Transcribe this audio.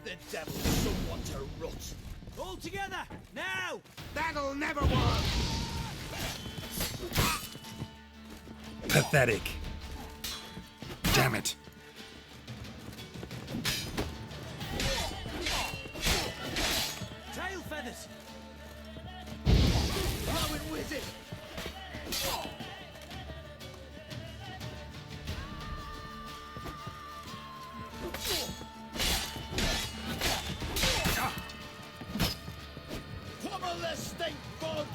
The devil, someone to rot. All together, now! That'll never work! Pathetic. Damn it. Tail feathers! Blowing wizard! Pummel the stink bug!